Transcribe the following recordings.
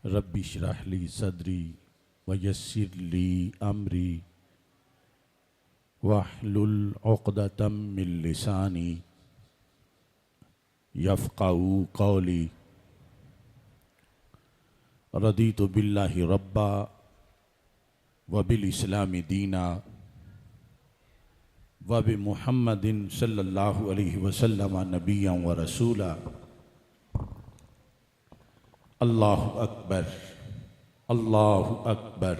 Rabbi इश्रह ली सदरी वयस्सिर ली अमरी वहलुल उक़दतम मिन लिसानी यफ़क़हू क़ौली। रदीतु बिल्लाहि रब्बा व बिल इस्लामी दीना व बि मुहम्मदिन सल्लल्लाहु अलैहि वसल्लम नबिय्यन व रसूला। अल्लाहु अकबर, अल्लाहु अकबर,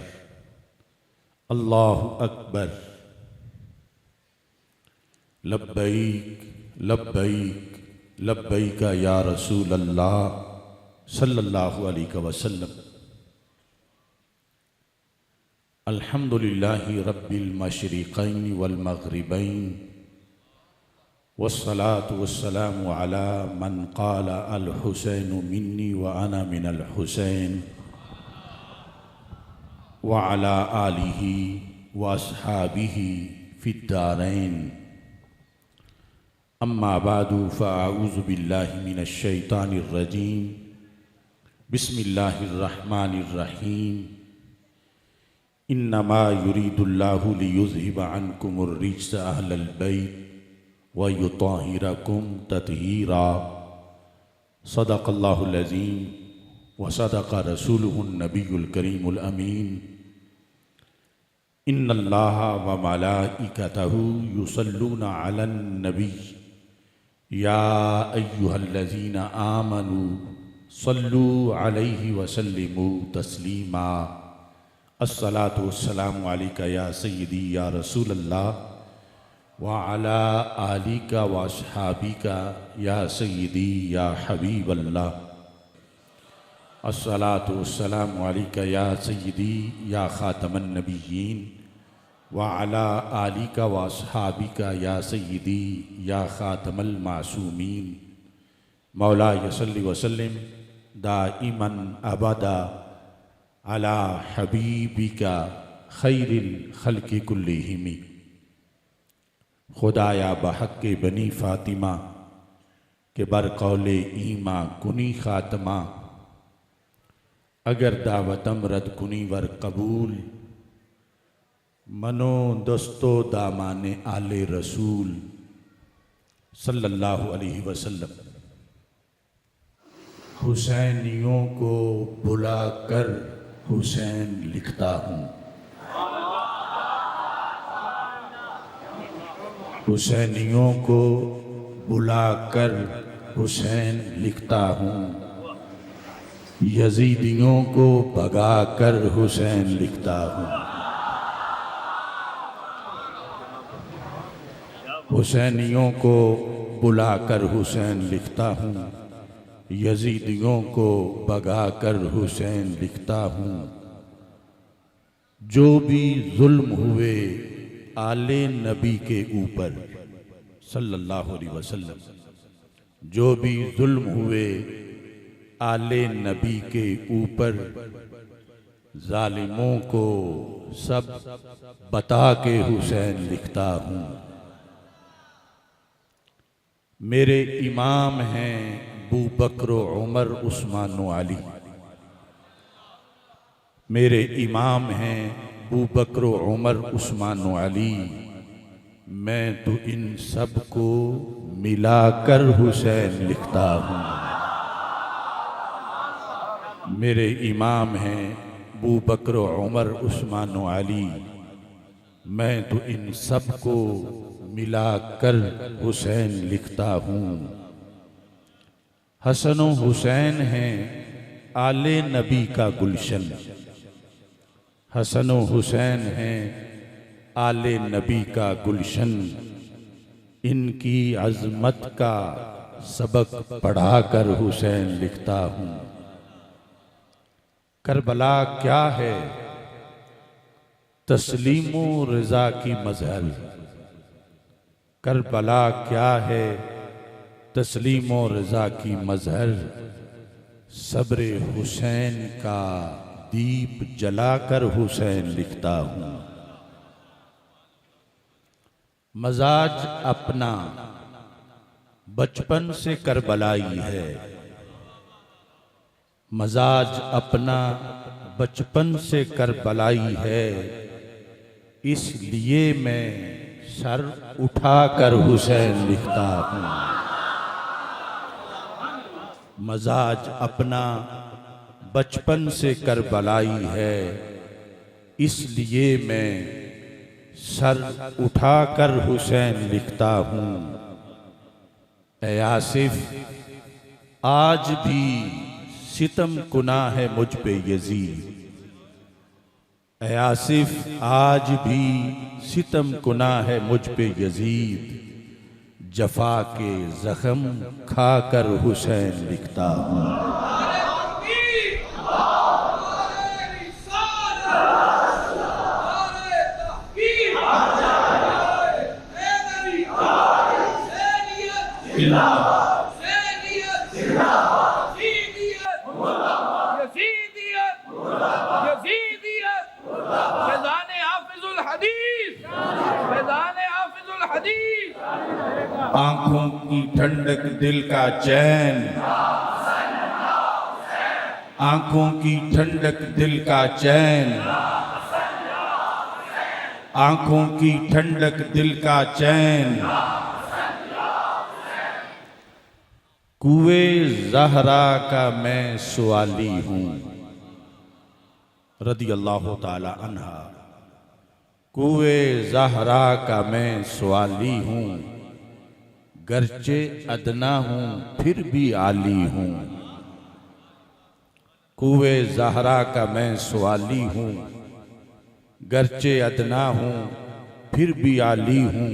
अल्लाहु अकबर। लब्बैक लब्बैक लब्बैक या रसूल अल्लाह सल्लल्लाहु अलैहि वसल्लम। अल्हम्दुलिल्लाहि रब्बिल मशरिक़ैन वल मग़रिबैन वस्सलातु वस्सलामु अला मन क़ाला अल हुसैनु मिन्नी व अना मिनल हुसैन व अला आलिहि व अस्हाबिहि फ़िद्दारैन। अम्मा बादु फ़अऊज़ु बिल्लाहि मिनश शैतानिर रजीम। बिस्मिल्लाहिर रहमानिर रहीम। इन्नमा युरीदुल्लाहु लियुज़हिबा अन्कुमुर रिज्स अहलल बैत व युत्तहिरकुम तत्हीरा। सदक़ल्लाहुल अज़ीम व सदक़ रसूलुहुन नबियुल करीमुल अमीन। इन्नल्लाहा व मलाइकतहु युसल्लूना अलन नबी या अय्युहल्लज़ीना आमनू सल्लू अलैहि व सल्लिमू तस्लीमा। अस्सलातु वस्सलामु अलैका या सय्यदी या रसूल अल्लाह व अला आलिका व अस्हाबिका या सय्यदी या हबीब अल्लाह। अस्सलातु वस्सलामु अलैका या सय्यदी या खातमन नबिय्यीन व अला आलिका व अस्हाबिका या सय्यदी या खातमल मासूमीन। मौलाय सल्लि व सल्लिम दाइमन अबदा अला हबीबिका खैरिल खल्क़ि कुल्लिहिम। खुदाया बहक़्क़े बनी फ़ातिमा के बरक़ौले ईमा कुनी ख़ातमा। अगर दावतम रद कुनी वर कबूल मनो दस्तो दामाने आले रसूल सल्लल्लाहु अलैहि वसल्लम। हुसैनियों को बुलाकर हुसैन लिखता हूँ, हुसैनियों को बुलाकर हुसैन लिखता हूँ, यजीदियों को भगाकर हुसैन लिखता हूँ। हुसैनियों को बुलाकर हुसैन लिखता हूँ, यजीदियों को भगाकर हुसैन लिखता हूँ। जो भी जुल्म हुए आले नबी के ऊपर सल्लल्लाहु अलैहि वसल्लम, जो भी जुल्म हुए आले नबी के ऊपर, जालिमों को सब बता के हुसैन लिखता हूँ। मेरे इमाम हैं अबू बकर उमर उस्मान व अली। मेरे इमाम हैं अबू बकर उमर उस्मान व अली। मैं तो इन सब को मिलाकर हुसैन लिखता हूँ। मेरे इमाम हैं अबू बकर उमर उस्मान व अली। मैं तो इन सब को मिलाकर हुसैन लिखता हूँ। हसन व हुसैन हैं आले नबी का गुलशन। हसन व हुसैन हैं आले नबी का गुलशन। इनकी अज़मत का सबक पढ़ाकर हुसैन लिखता हूँ। करबला क्या है तस्लीमो रज़ा की मज़हर। करबला क्या है तस्लीमो रज़ा की मज़हर। सब्र हुसैन का दीप जलाकर हुसैन लिखता हूँ। मजाज अपना बचपन से करबलाई है। मजाज अपना बचपन से करबलाई है, इसलिए मैं सर उठाकर हुसैन लिखता हूँ। मजाज अपना बचपन से करबलाई है, इसलिए मैं सर उठाकर हुसैन लिखता हूँ। ऐ आसिफ आज भी सितम कुना है मुझ पे यजीद, ऐ आसिफ आज भी सितम कुना है मुझ पे यजीद, जफा के जख्म खाकर हुसैन लिखता हूँ। आंखों की ठंडक दिल का चैन, आंखों की ठंडक दिल का चैन, आंखों की ठंडक दिल का चैन, कुए ज़हरा का मैं सवाली हूँ। रदी अल्लाह ताला अन्हा। कुए ज़हरा का मैं सवाली हूँ, गरचे अदना हूँ फिर भी आली हूँ। कुए ज़हरा का मैं सवाली हूँ, गरचे अदना हूँ फिर भी आली हूँ।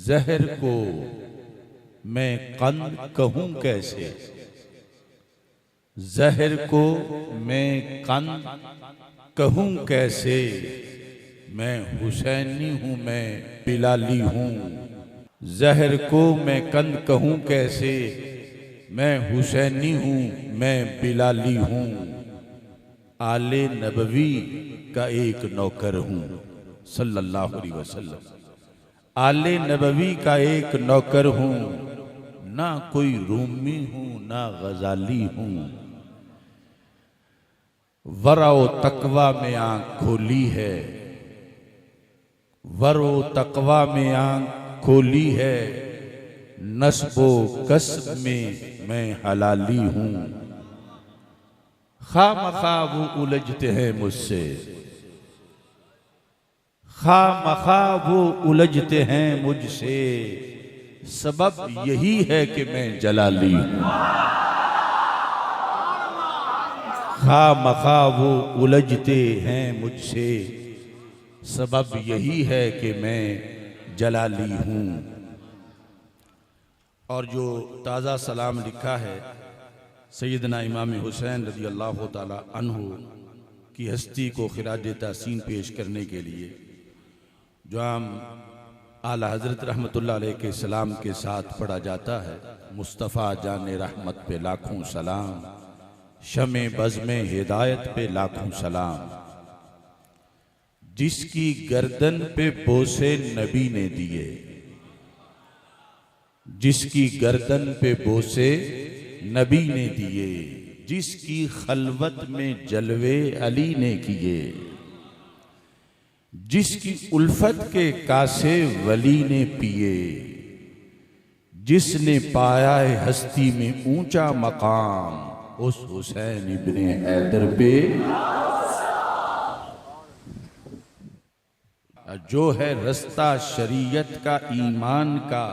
जहर को मैं कंद कहूँ कैसे, जहर को मैं कंद कहूँ कैसे, मैं हुसैनी हूँ मैं बिलाली हूँ। जहर को मैं कंद कहूँ कैसे, मैं हुसैनी हूँ मैं बिलाली हूँ। आले नबवी का एक नौकर हूँ सल्लल्लाहु अलैहि वसल्लम। आले नबवी का एक नौकर हूँ, ना कोई रूमी हूँ ना गजाली हूँ। वरो तकवा में आंख खोली है, वरो तकवा में आंख खोली है, नस्बो कसब में मैं हलाली हूँ। खामखा वो उलझते हैं मुझसे, खामखा वो उलझते हैं मुझसे, सबब यही है कि मैं जलाली हूँ। खामखा वो उलझते हैं मुझसे, सबब यही है कि मैं जलाली हूँ। और जो ताज़ा सलाम लिखा है सैयदना इमाम हुसैन रज़ी अल्लाह ताला अन्हु की हस्ती को खिराज तहसीन पेश करने के लिए, जो आम आला हज़रत रहमतुल्लाह अलैह के सलाम के साथ पढ़ा जाता है। मुस्तफ़ा जाने रहमत पे लाखों सलाम, शमे बज़्मे हिदायत पे लाखों सलाम। जिसकी गर्दन पे बोसे नबी ने दिए, जिसकी गर्दन पे बोसे नबी ने दिए, जिसकी खलवत में जलवे अली ने किए, जिसकी उल्फत के कासे वली ने पिए, जिसने पाया है हस्ती में ऊंचा मकाम, उस हुसैन इब्ने हैदर पे जो है रास्ता शरीयत का ईमान का,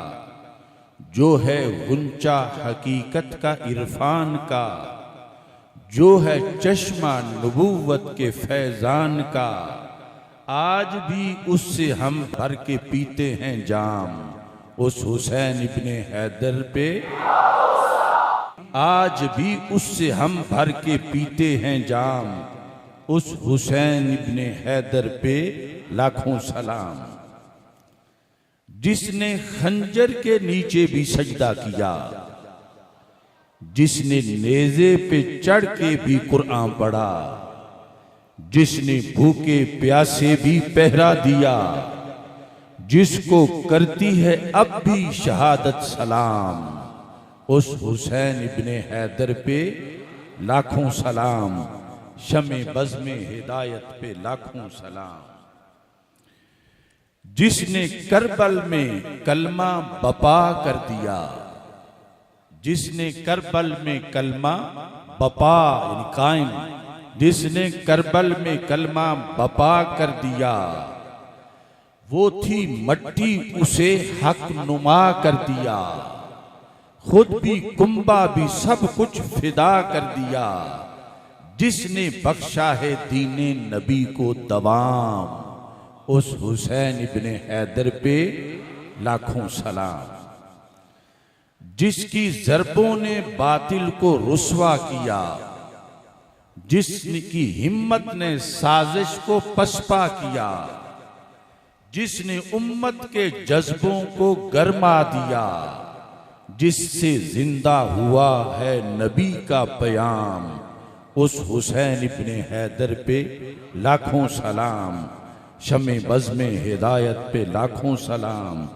जो है गुंचा हकीकत का इरफान का, जो है चश्मा नबूवत के फैजान का, आज भी उससे हम भर के पीते हैं जाम, उस हुसैन इब्ने हैदर पे आज भी उससे हम भर के पीते हैं जाम, उस हुसैन इब्ने हैदर पे लाखों सलाम। जिसने खंजर के नीचे भी सजदा किया, जिसने नेज़े पे चढ़ के भी कुरान पढ़ा, जिसने भूखे प्यासे भी पहरा दिया, जिसको करती है अब भी शहादत सलाम, उस हुसैन इब्ने हैदर पे लाखों सलाम, शमे बज़्म हिदायत पे लाखों सलाम। जिसने करबल में कलमा बपा कर दिया, जिसने करबल में कलमा बपा यानी कायम, जिसने करबल में कलमा बपा कर दिया, वो थी मट्टी उसे हक नुमा कर दिया। खुद भी कुंबा भी सब कुछ फिदा कर दिया, जिसने बख्शा है दीने नबी को दवाम, उस हुसैन इब्ने हैदर पे लाखों सलाम। जिसकी ज़रबों ने बातिल को रुस्वा किया, जिसकी हिम्मत ने साजिश को पसपा किया, जिसने उम्मत के जज्बों को गरमा दिया, जिससे जिंदा हुआ है नबी का प्याम, उस हुसैन इब्ने हैदर पे लाखों सलाम। शमे बज़्म हिदायत पे लाखों सलाम,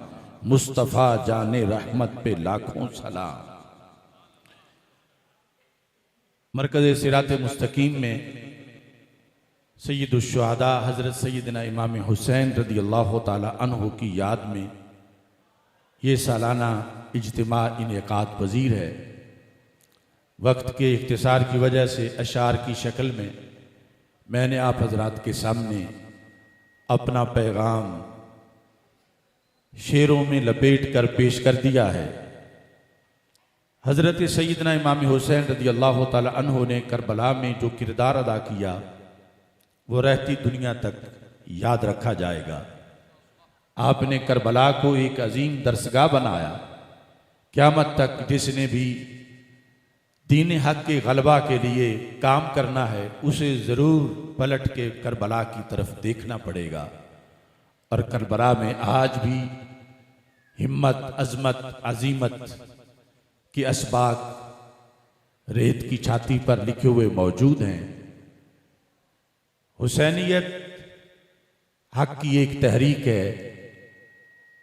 मुस्तफ़ा जाने रहमत पे लाखों सलाम। मरकज़ सिरात मुस्तकीम में सय्यदुश शुहदा हज़रत सैयदना इमाम हुसैन रज़ी अल्लाह ताला अन्हु की याद में ये सालाना इज्तिमा इनेकात पज़ीर है। वक्त के इख्तिसार की वजह से अशार की शक्ल में मैंने आप हजरात के सामने अपना पैगाम शेरों में लपेट कर पेश कर दिया है। हज़रत सैयदना इमाम हुसैन रज़ी अल्लाह ताला अन्हु ने करबला में जो किरदार अदा किया वो रहती दुनिया तक याद रखा जाएगा। आपने करबला को एक अजीम दरसगाह बनाया। क़यामत तक जिसने भी दीन हक के गलबा के लिए काम करना है उसे ज़रूर पलट के करबला की तरफ देखना पड़ेगा। और करबला में आज भी हिम्मत, अज़मत, अजीमत की असबाक रेत की छाती पर लिखे हुए मौजूद हैं। हुसैनियत हक की एक तहरीक है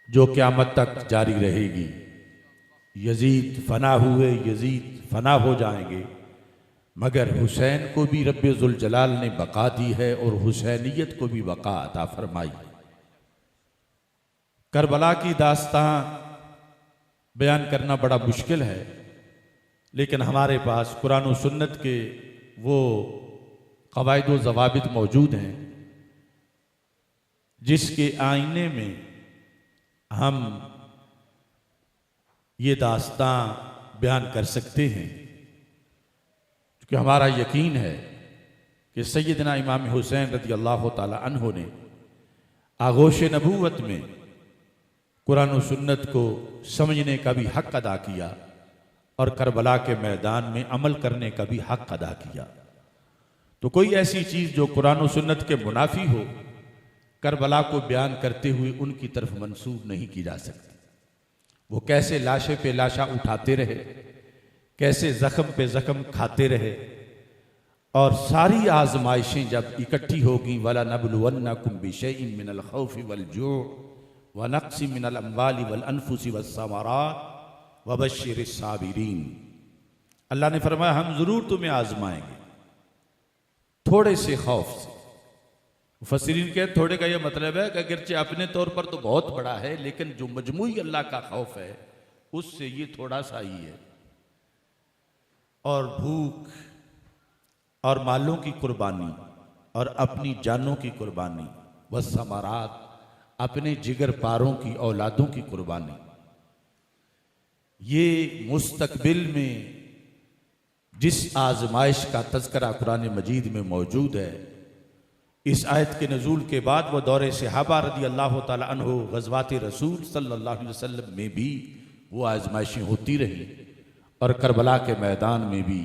जो क़यामत तक जारी रहेगी। यजीद फना हुए, यजीद फना हो जाएंगे, मगर हुसैन को भी रब्बे ज़ुल जलाल ने बका दी है और हुसैनियत को भी बका अता फरमाई। करबला की दास्तां बयान करना बड़ा मुश्किल है, लेकिन हमारे पास कुरान और सुन्नत के वो क़वाइद व ज़वाबित मौजूद हैं जिसके आईने में हम ये दास्तां बयान कर सकते हैं। क्योंकि हमारा यकीन है कि सैयदना इमाम हुसैन रज़ी अल्लाह ताला अन्हु ने आगोश नबूवत में कुरान और सुन्नत को समझने का भी हक अदा किया और करबला के मैदान में अमल करने का भी हक अदा किया। तो कोई ऐसी चीज़ जो कुरान और सुन्नत के मुनाफी हो, करबला को बयान करते हुए उनकी तरफ मंसूब नहीं की जा सकती। वो कैसे लाशे पे लाशा उठाते रहे, कैसे ज़ख्म पे ज़ख्म खाते रहे, और सारी आजमाइशें जब इकट्ठी होगी, वला नबलुवन्नकुम बिशैइन मिनल खौफि वल जू' व नक्सि मिनल अम्वालि वल अनफुसि वस्समरात व बश्शिरिस साबिरीन। अल्लाह ने फरमाया हम ज़रूर तुम्हें आजमाएंगे थोड़े से खौफ से। मुफस्सिरीन के थोड़े का यह मतलब है कि अगरचे अपने तौर पर तो बहुत बड़ा है, लेकिन जो मजमूई अल्लाह का खौफ है उससे ये थोड़ा सा ही है। और भूख और मालों की कुर्बानी और अपनी जानों की कुर्बानी, व समारात अपने जिगर पारों की औलादों की कुर्बानी, ये मुस्तकबिल में जिस आजमाइश का तज़किरा कुरान मजीद में मौजूद है, इस आयत के नज़ूल के बाद वह दौरे सहाबा रज़ी अल्लाह ताला अन्हु ग़ज़वात रसूल सल्लल्लाहु अलैहि वसल्लम में भी वो आजमाइशें होती रही और करबला के मैदान में भी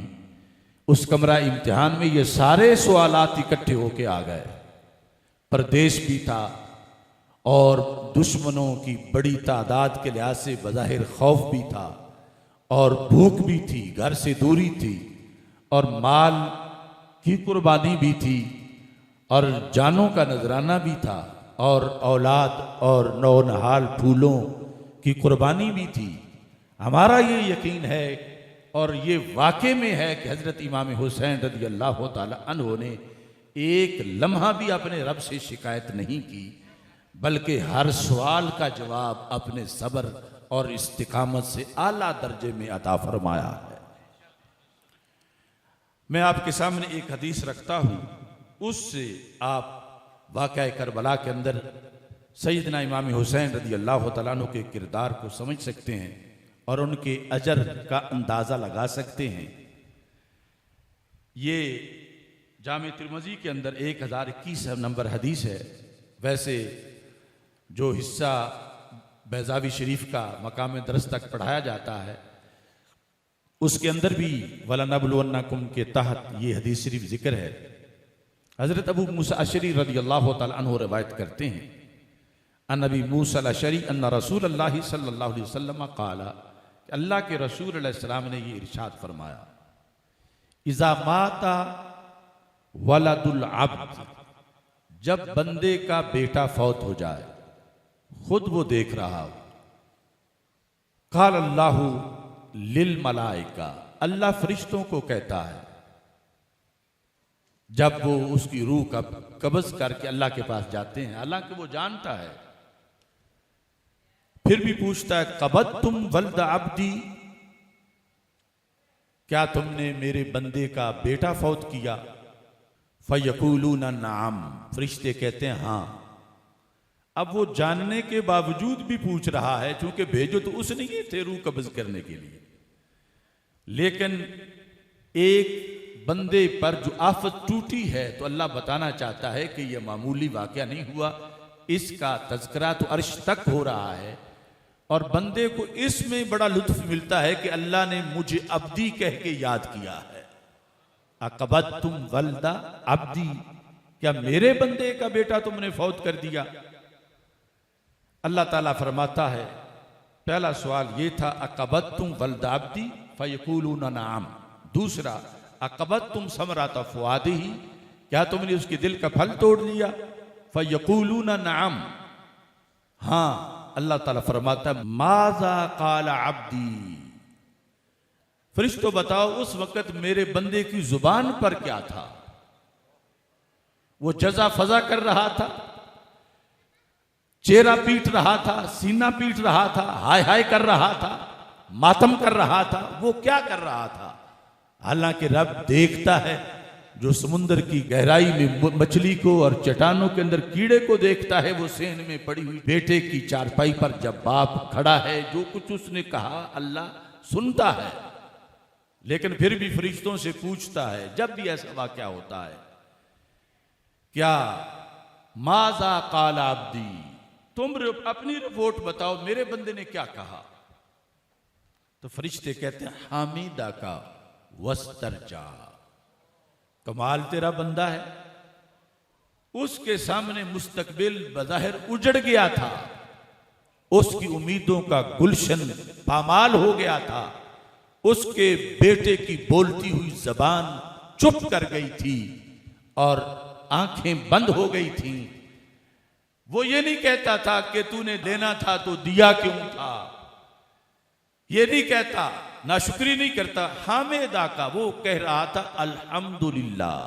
उस कमरा इम्तिहान में ये सारे सवालात इकट्ठे होके आ गए। परदेश भी था और दुश्मनों की बड़ी तादाद के लिहाज से बज़ाहिर खौफ भी था और भूख भी थी, घर से दूरी थी और माल की कुर्बानी भी थी और जानों का नजराना भी था और औलाद और नौनहाल फूलों की कुर्बानी भी थी। हमारा ये यकीन है और ये वाक़े में है कि हज़रत इमाम हुसैन रज़ी अल्लाह ताला अन्हु ने एक लम्हा भी अपने रब से शिकायत नहीं की, बल्कि हर सवाल का जवाब अपने सब्र और इस्तिकामत से आला दर्जे में अता फरमाया है। मैं आपके सामने एक हदीस रखता हूँ, उससे आप वाक़या करबला के अंदर सैयदना इमाम हुसैन रज़ी अल्लाह तआला अन्हु के किरदार को समझ सकते हैं और उनके अजर का अंदाज़ा लगा सकते हैं। ये जामे तिरमिज़ी के अंदर 1021 नंबर हदीस है। वैसे जो हिस्सा बैज़ावी शरीफ का मकाम दरस तक पढ़ाया जाता है, उसके अंदर भी वलनबलुवन्नकुम के तहत ये हदीस शरीफ जिक्र है। हज़रत अबू मूसा अशरी रज़ियल्लाहु तआला अन्हु रिवायत करते हैं, अन नबी मूसा अशरी अन्न रसूलुल्लाह सल्लल्लाहु अलैहि वसल्लम क़ाला, अल्लाह के रसूल अलैहि सलाम ने ये इरशाद फरमाया, इज़ा माता वलदुल अब्द, जब बंदे का बेटा फौत हो जाए, खुद वो देख रहा हो, क़ाल अल्लाहु लिल मलाइका, अल्लाह फरिश्तों को कहता है, जब वो उसकी रूह का कब्ज़ करके अल्लाह के पास जाते हैं, हालांकि वो जानता है, फिर भी पूछता है, कबद तुम वल्द अब्दी, क्या तुमने मेरे बंदे का बेटा फौत किया? फयकूलूना नाम, फरिश्ते कहते हैं हाँ। अब वो जानने के बावजूद भी पूछ रहा है, चूंकि भेजो तो उसने ही थे रूह कब्ज़ करने के लिए, लेकिन एक बंदे पर जो आफत टूटी है तो अल्लाह बताना चाहता है कि यह मामूली वाक़या नहीं हुआ, इसका तज़किरा तो अर्श तक हो रहा है और बंदे को इसमें बड़ा लुत्फ मिलता है कि अल्लाह ने मुझे अब्दी कह के याद किया है। अकबत तुम वल्दा अब्दी, क्या मेरे बंदे का बेटा तुमने फौत कर दिया? अल्लाह ताला फरमाता है, पहला सवाल ये था अकबत तुम वल्दा अब्दी फयकूलूना नाम, दूसरा अकबत तुम समराता फुआदिही, क्या तुमने उसके दिल का फल तोड़ लिया? फयकूलूना नाम, हाँ। अल्लाह ताला फरमाता माज़ा क़ाला अब्दी, फरिश्तों बताओ उस वक़्त मेरे बंदे की जुबान पर क्या था? वो जजा फजा कर रहा था, चेहरा पीट रहा था, सीना पीट रहा था, हाय हाय कर रहा था, मातम कर रहा था, वो क्या कर रहा था? हालांकि रब देखता है, जो समुद्र की गहराई में मछली को और चट्टानों के अंदर कीड़े को देखता है, वो सेन में पड़ी हुई बेटे की चारपाई पर जब बाप खड़ा है, जो कुछ उसने कहा अल्लाह सुनता है, लेकिन फिर भी फरिश्तों से पूछता है जब भी ऐसा वाक़या होता है, क्या माज़ा क़ाला अब्दी, तुम अपनी रिपोर्ट बताओ, मेरे बंदे ने क्या कहा? तो फरिश्ते कहते हैं हामिदा का वस्तरजा, कमाल तेरा बंदा है, उसके सामने मुस्तकबिल बज़ाहिर उजड़ गया था, उसकी उम्मीदों का गुलशन पामाल हो गया था, उसके बेटे की बोलती हुई जबान चुप कर गई थी और आंखें बंद हो गई थीं। वो ये नहीं कहता था कि तूने देना था तो दिया क्यों था, ये नहीं कहता, नाशुक्री नहीं करता, हामिदा का वो कह रहा था अल्हम्दुलिल्लाह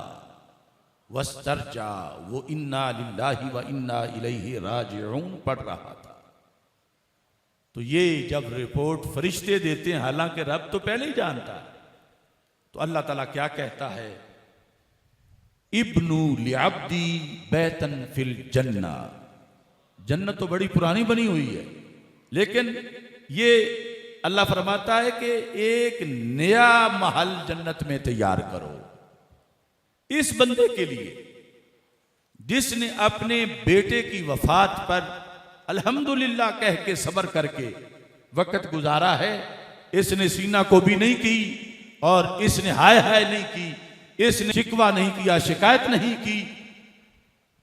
वस्तरजा, वो इन्ना लिल्लाहि व इन्ना इलैहि राजिऊन पढ़ रहा था। तो ये जब रिपोर्ट फरिश्ते देते हैं, हालांकि रब तो पहले ही जानता है, तो अल्लाह ताला क्या कहता है, इब्नु लिअब्दी बैतन फिल जन्ना, जन्नत तो बड़ी पुरानी बनी हुई है, लेकिन ये अल्लाह फरमाता है कि एक नया महल जन्नत में तैयार करो इस बंदे के लिए जिसने अपने बेटे की वफात पर अल्हम्दुलिल्लाह कह के सब्र करके वक्त गुजारा है। इसने सीना को भी नहीं की और इसने हाय हाय नहीं की, इसने शिकवा नहीं किया, शिकायत नहीं की,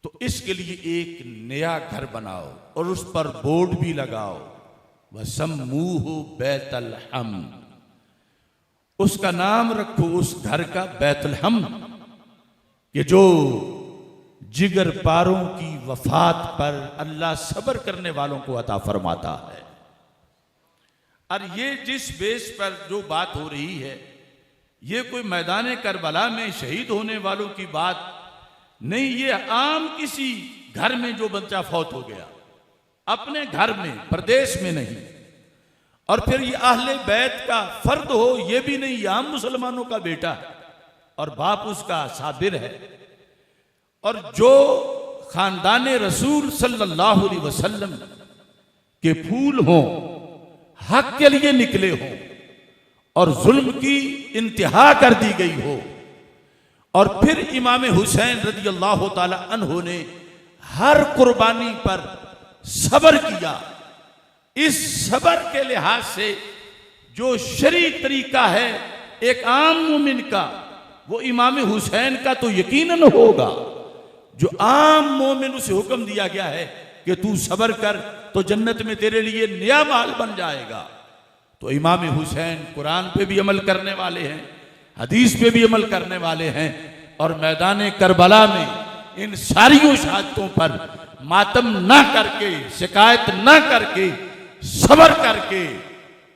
तो इसके लिए एक नया घर बनाओ और उस पर बोर्ड भी लगाओ, वसम्मूहु बैतल हम्द, उसका नाम रखो उस घर का बैतुल हम्द, कि जो जिगर पारों की वफात पर अल्लाह सब्र करने वालों को अता फरमाता है। और ये जिस बेस पर जो बात हो रही है, ये कोई मैदान करबला में शहीद होने वालों की बात नहीं, ये आम किसी घर में जो बच्चा फौत हो गया, अपने घर में, प्रदेश में नहीं, और फिर ये अहले बैत का फर्द हो, ये भी नहीं, ये आम मुसलमानों का बेटा है और बाप उसका साबिर है, और जो खानदान रसूल सल्लल्लाहु अलैहि वसल्लम के फूल हों, हक के लिए निकले हों और जुल्म की इंतहा कर दी गई हो, और फिर इमाम हुसैन रज़ी अल्लाह ताला अन्हु ने हर कुर्बानी पर सब्र किया। इस सब्र के लिहाज से जो शरी तरीका है एक आम मोमिन का, वो इमाम हुसैन का तो यकीनन होगा। जो आम मोमिन उसे हुक्म दिया गया है कि तू सब्र कर तो जन्नत में तेरे लिए नया माल बन जाएगा, तो इमाम हुसैन कुरान पे भी अमल करने वाले हैं, हदीस पे भी अमल करने वाले हैं, और मैदान करबला में इन सारी शहादतों पर मातम ना करके, शिकायत ना करके, सब्र करके,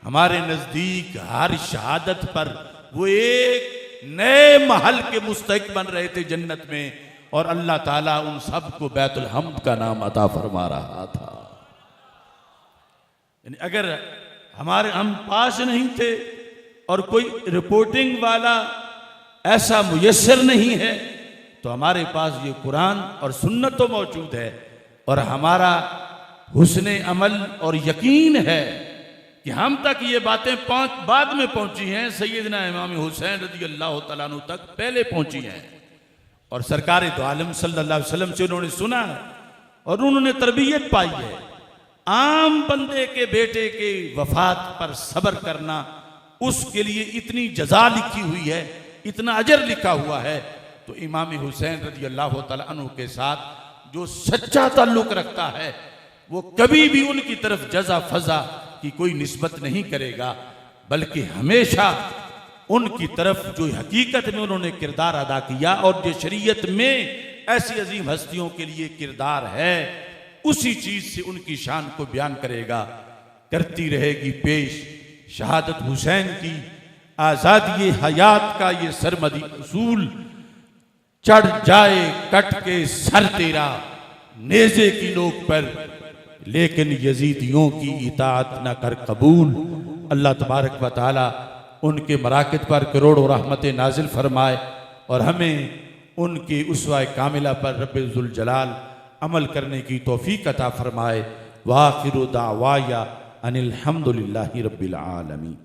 हमारे नजदीक हर शहादत पर वो एक नए महल के मुस्तहिक बन रहे थे जन्नत में, और अल्लाह ताला उन सब को बैतुल हम्द का नाम अता फरमा रहा था। यानी अगर हम पास नहीं थे और कोई रिपोर्टिंग वाला ऐसा मुयस्सर नहीं है, तो हमारे पास ये कुरान और सुन्नत तो मौजूद है, और हमारा हुस्ने अमल और यकीन है कि हम तक ये बातें बाद में पहुंची हैं, सैयदना इमाम हुसैन रज़ी अल्लाह तआला अन्हु तक पहले पहुंची हैं, और सरकार दो आलम सल्लल्लाहु अलैहि वसल्लम से उन्होंने सुना है और उन्होंने तरबियत पाई है। आम बंदे के बेटे के वफात पर सब्र करना, उसके लिए इतनी जजा लिखी हुई है, इतना अजर लिखा हुआ है, तो इमाम हुसैन रज़ी अल्लाह तआला अन्हु के साथ जो सच्चा ताल्लुक रखता है वो कभी भी उनकी तरफ जजा फजा की कोई निस्बत नहीं करेगा, बल्कि हमेशा उनकी तरफ जो हकीकत में उन्होंने किरदार अदा किया और जो शरीयत में ऐसी अजीम हस्तियों के लिए किरदार है, उसी चीज से उनकी शान को बयान करेगा। करती रहेगी पेश शहादत हुसैन की, आजादी हयात का ये सरमदी उसूल, चढ़ जाए कट के सर तेरा नेज़े की नोक पर, लेकिन यजीदियों की इताअत न कर कबूल। अल्लाह तबारक व तआला उनके मराकिब पर करोड़ों रहमतें नाजिल फरमाए और हमें उनकी उसवा कामिला पर रब्बे ज़ुल जलाल अमल करने की तौफीक अता फरमाए। व आखिरु दावाया अनिल हम्दुलिल्लाहि रब्बिल आलमीन।